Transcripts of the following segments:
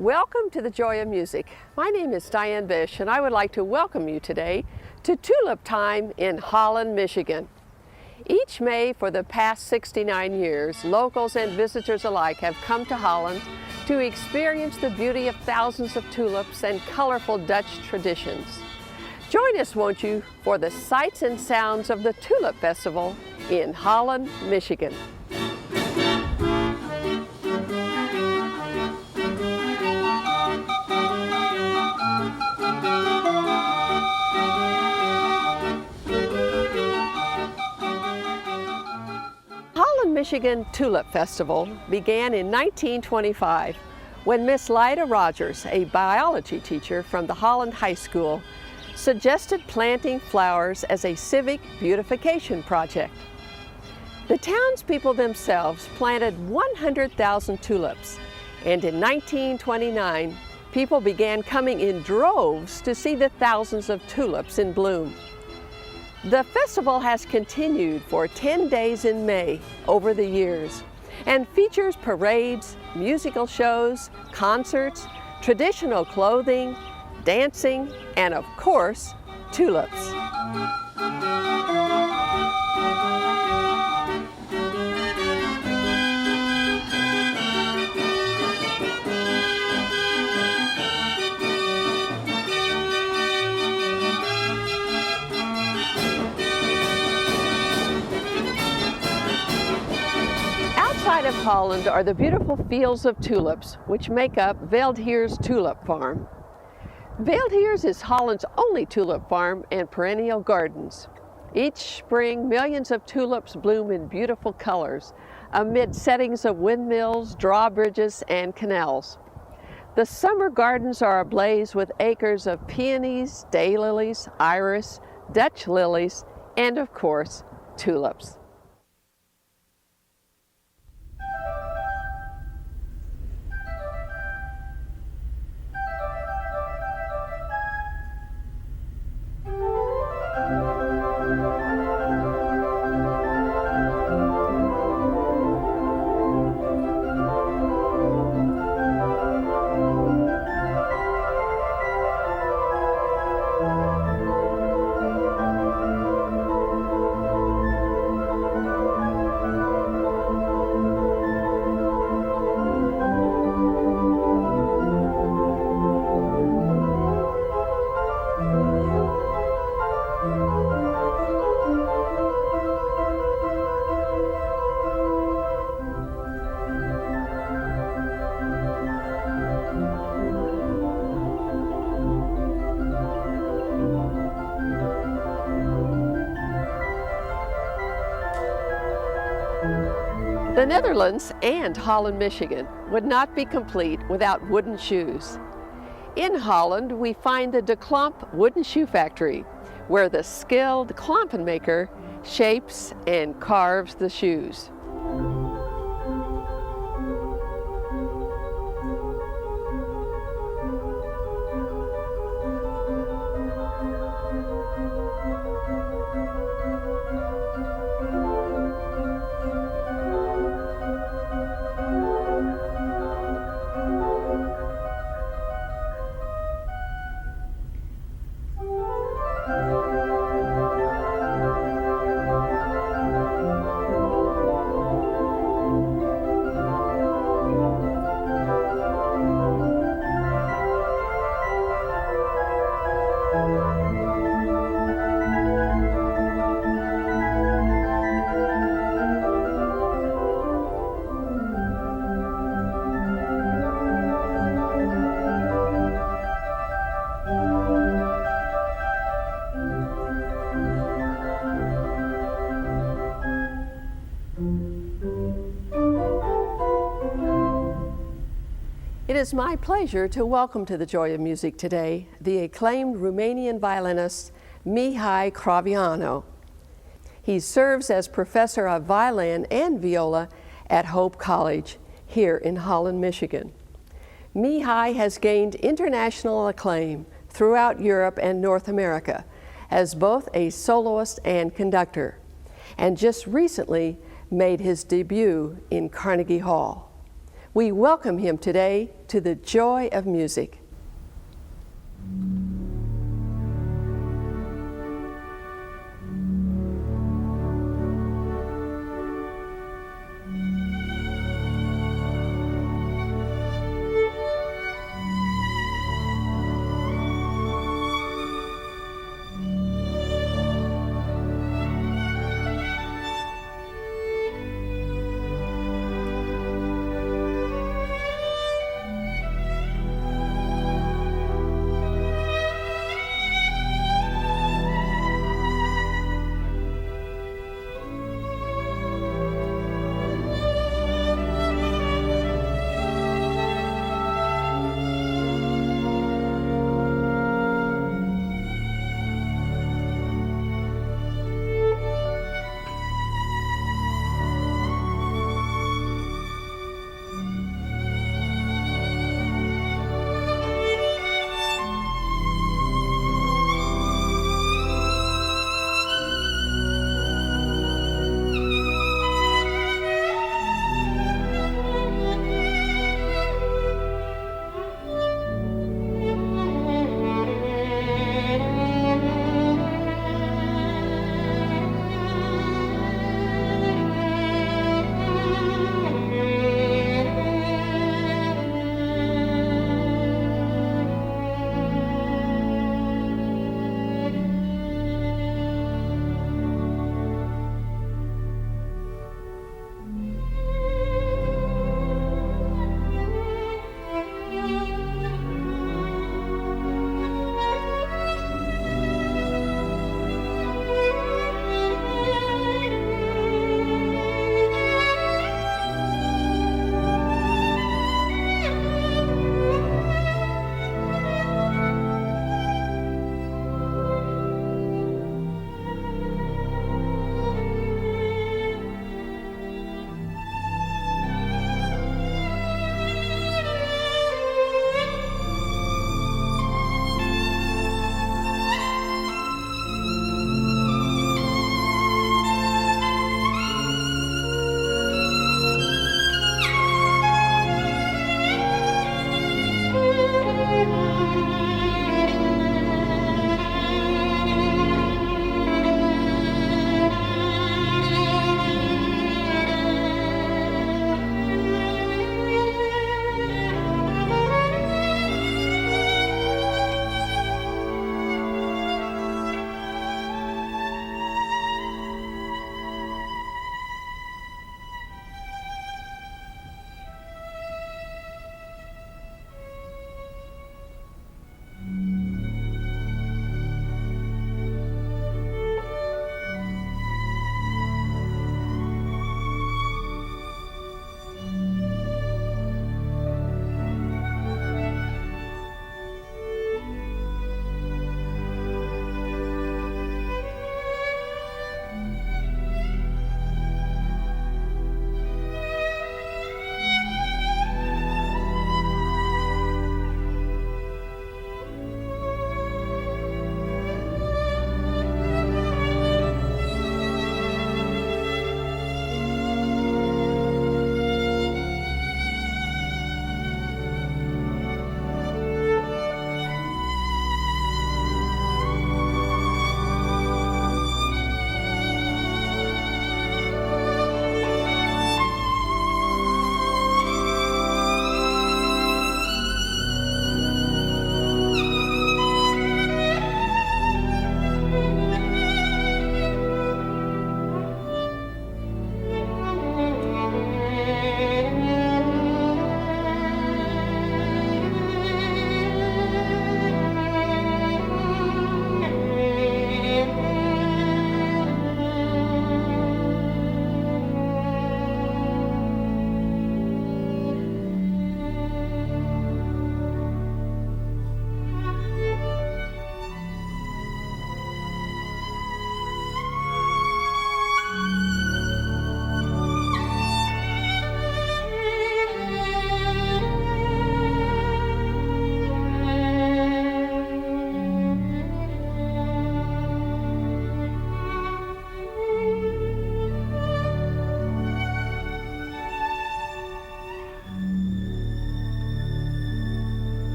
Welcome to the Joy of Music. My name is Diane Bish, and I would like to welcome you today to Tulip Time in Holland, Michigan. Each May for the past 69 years, locals and visitors alike have come to Holland to experience the beauty of thousands of tulips and colorful Dutch traditions. Join us, won't you, for the sights and sounds of the Tulip Festival in Holland, Michigan. Michigan Tulip Festival began in 1925 when Miss Lyda Rogers, a biology teacher from the Holland High School, suggested planting flowers as a civic beautification project. The townspeople themselves planted 100,000 tulips, and in 1929, people began coming in droves to see the thousands of tulips in bloom. The festival has continued for 10 days in May over the years and features parades, musical shows, concerts, traditional clothing, dancing, and of course, tulips. Outside of Holland are the beautiful fields of tulips, which make up Veldheer's Tulip Farm. Veldheer's is Holland's only tulip farm and perennial gardens. Each spring, millions of tulips bloom in beautiful colors amid settings of windmills, drawbridges, and canals. The summer gardens are ablaze with acres of peonies, daylilies, iris, Dutch lilies, and of course, tulips. The Netherlands and Holland, Michigan would not be complete without wooden shoes. In Holland, we find the De Klomp Wooden Shoe Factory, where the skilled Klompen maker shapes and carves the shoes. It is my pleasure to welcome to the Joy of Music today the acclaimed Romanian violinist Mihai Craioveanu. He serves as professor of violin and viola at Hope College here in Holland, Michigan. Mihai has gained international acclaim throughout Europe and North America as both a soloist and conductor, and just recently made his debut in Carnegie Hall. We welcome him today to the Joy of Music.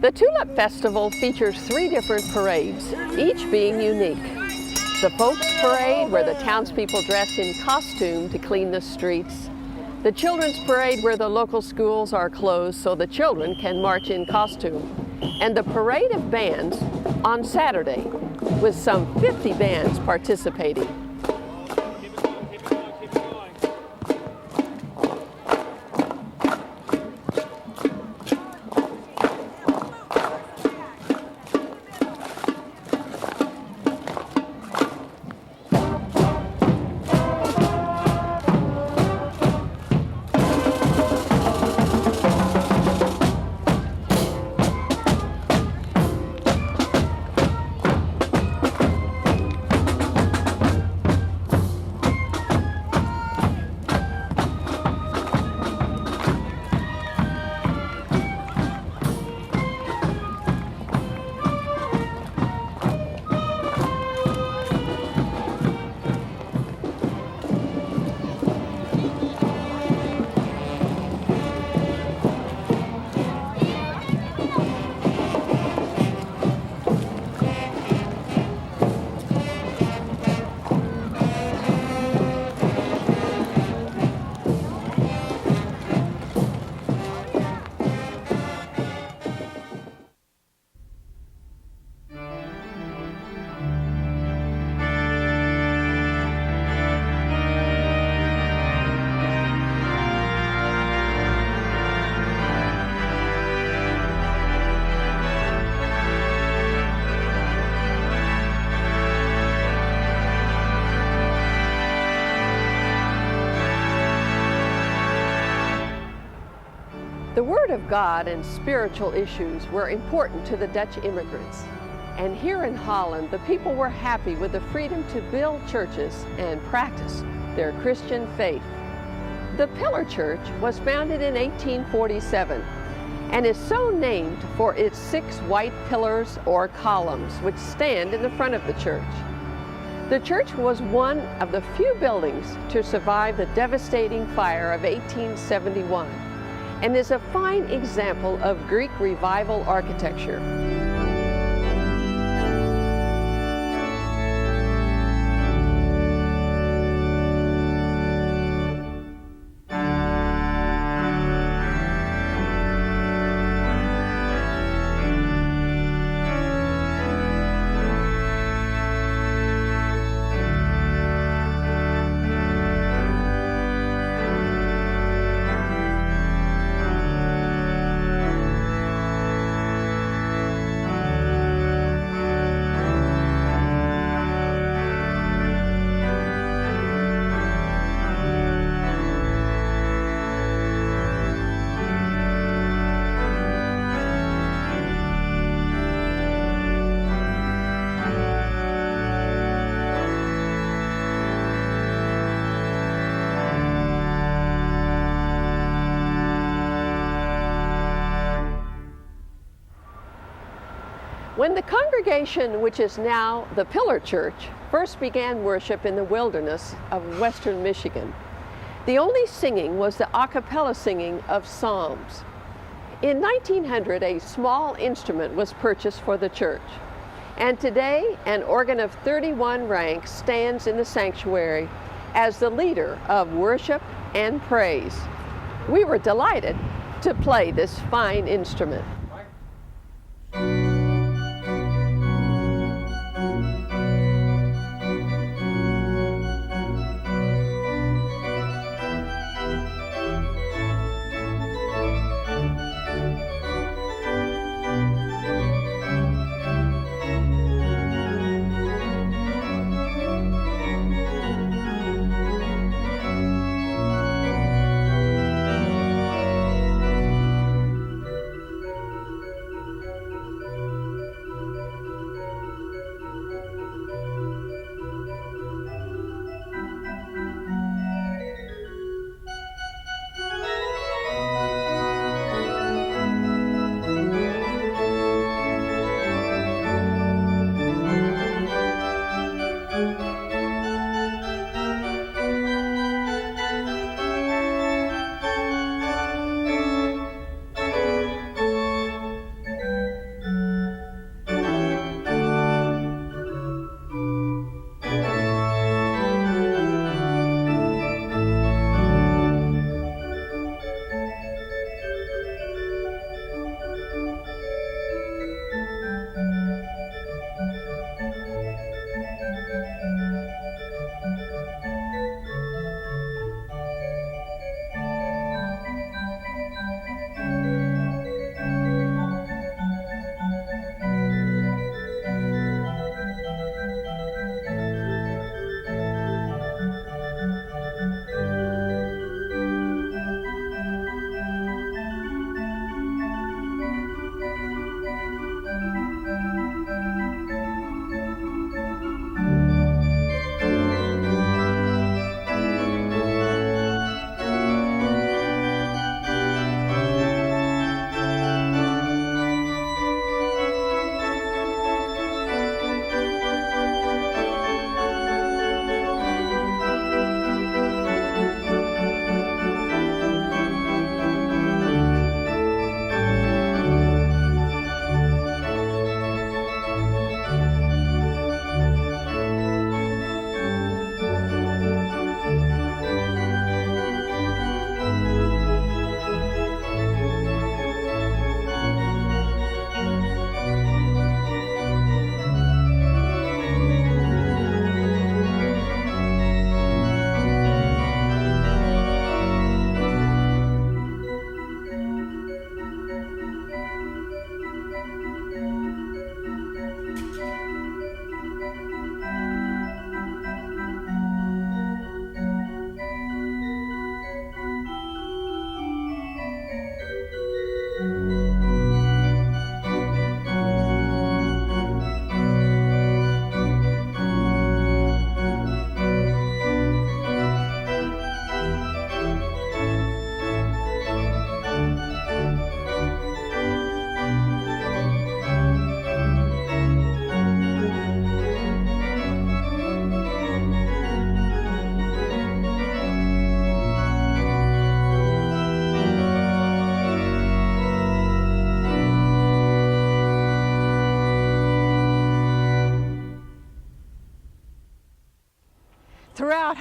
The Tulip Festival features 3 different parades, each being unique. The Folks Parade, where the townspeople dress in costume to clean the streets. The Children's Parade, where the local schools are closed so the children can march in costume. And the Parade of Bands on Saturday, with some 50 bands participating. The Word of God and spiritual issues were important to the Dutch immigrants. And here in Holland, the people were happy with the freedom to build churches and practice their Christian faith. The Pillar Church was founded in 1847 and is so named for its 6 white pillars or columns which stand in the front of the church. The church was one of the few buildings to survive the devastating fire of 1871 and is a fine example of Greek Revival architecture. When the congregation, which is now the Pillar Church, first began worship in the wilderness of western Michigan, the only singing was the a cappella singing of psalms. In 1900, a small instrument was purchased for the church, and today an organ of 31 ranks stands in the sanctuary as the leader of worship and praise. We were delighted to play this fine instrument.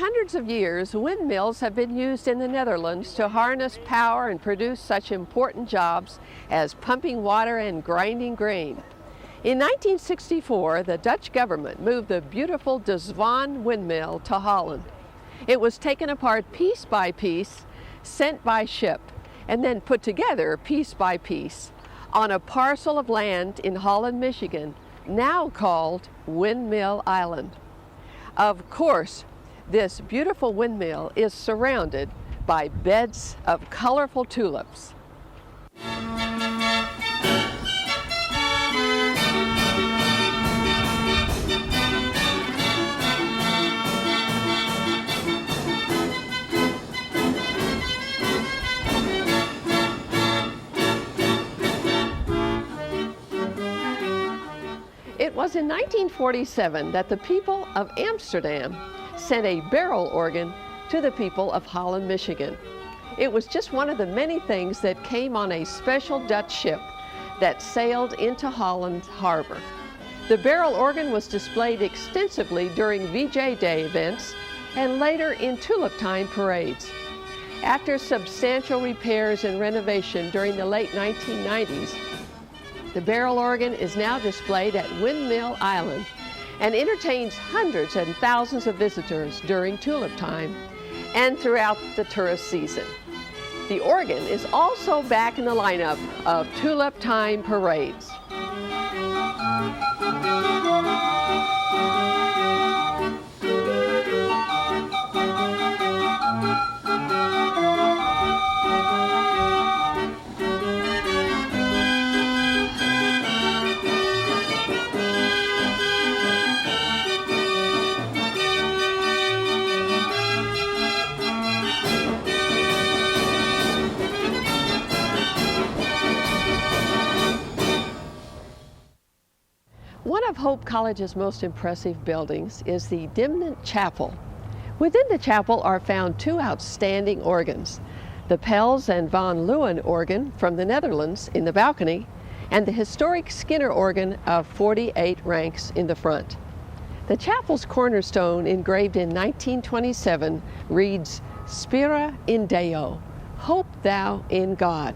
hundreds of years, windmills have been used in the Netherlands to harness power and produce such important jobs as pumping water and grinding grain. In 1964, the Dutch government moved the beautiful De Zwaan windmill to Holland. It was taken apart piece by piece, sent by ship, and then put together piece by piece on a parcel of land in Holland, Michigan, now called Windmill Island. Of course, this beautiful windmill is surrounded by beds of colorful tulips. It was in 1947 that the people of Amsterdam sent a barrel organ to the people of Holland, Michigan. It was just one of the many things that came on a special Dutch ship that sailed into Holland Harbor. The barrel organ was displayed extensively during VJ Day events and later in Tulip Time parades. After substantial repairs and renovation during the late 1990s, the barrel organ is now displayed at Windmill Island and entertains hundreds and thousands of visitors during Tulip Time and throughout the tourist season. The organ is also back in the lineup of Tulip Time parades. One of Hope College's most impressive buildings is the Dimnent Chapel. Within the chapel are found two outstanding organs, the Pels and Van Leeuwen organ from the Netherlands in the balcony, and the historic Skinner organ of 48 ranks in the front. The chapel's cornerstone, engraved in 1927, reads, "Spera in Deo," hope thou in God.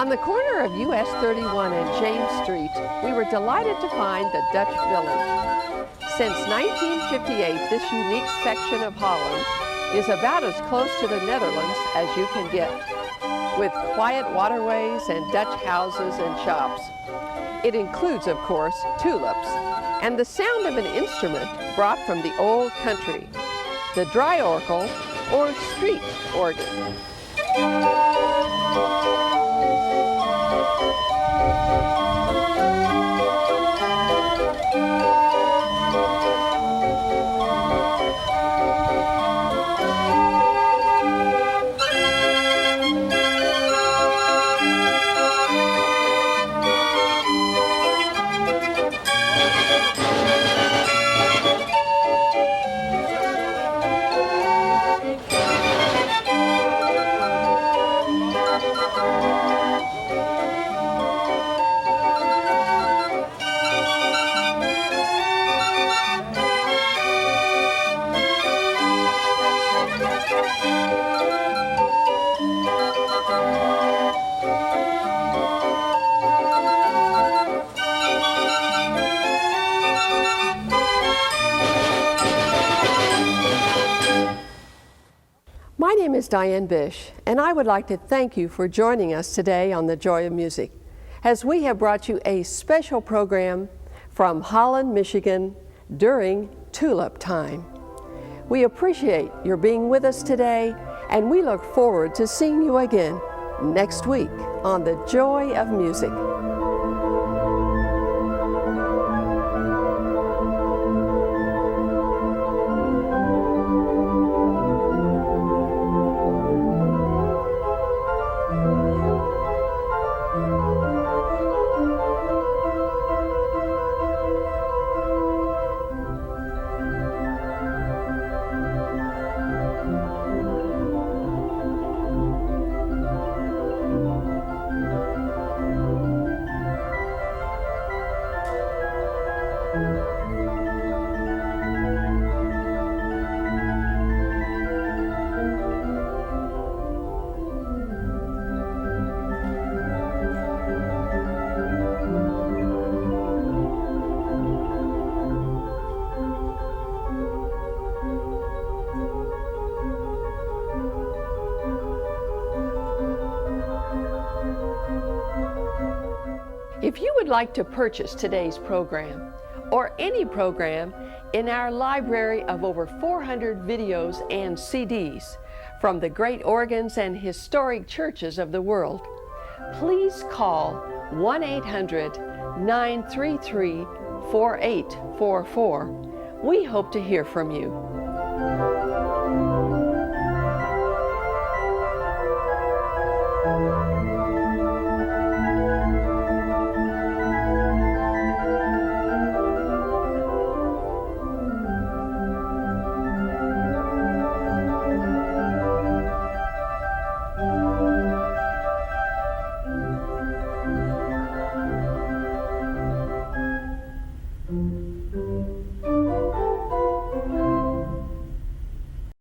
On the corner of US 31 and James Street, we were delighted to find the Dutch Village. Since 1958, this unique section of Holland is about as close to the Netherlands as you can get, with quiet waterways and Dutch houses and shops. It includes, of course, tulips and the sound of an instrument brought from the old country, the draaiorgel or street organ. My name is Diane Bish, and I would like to thank you for joining us today on The Joy of Music, as we have brought you a special program from Holland, Michigan during Tulip Time. We appreciate your being with us today, and we look forward to seeing you again next week on The Joy of Music. If you would like to purchase today's program or any program in our library of over 400 videos and CDs from the great organs and historic churches of the world, please call 1-800-933-4844. We hope to hear from you.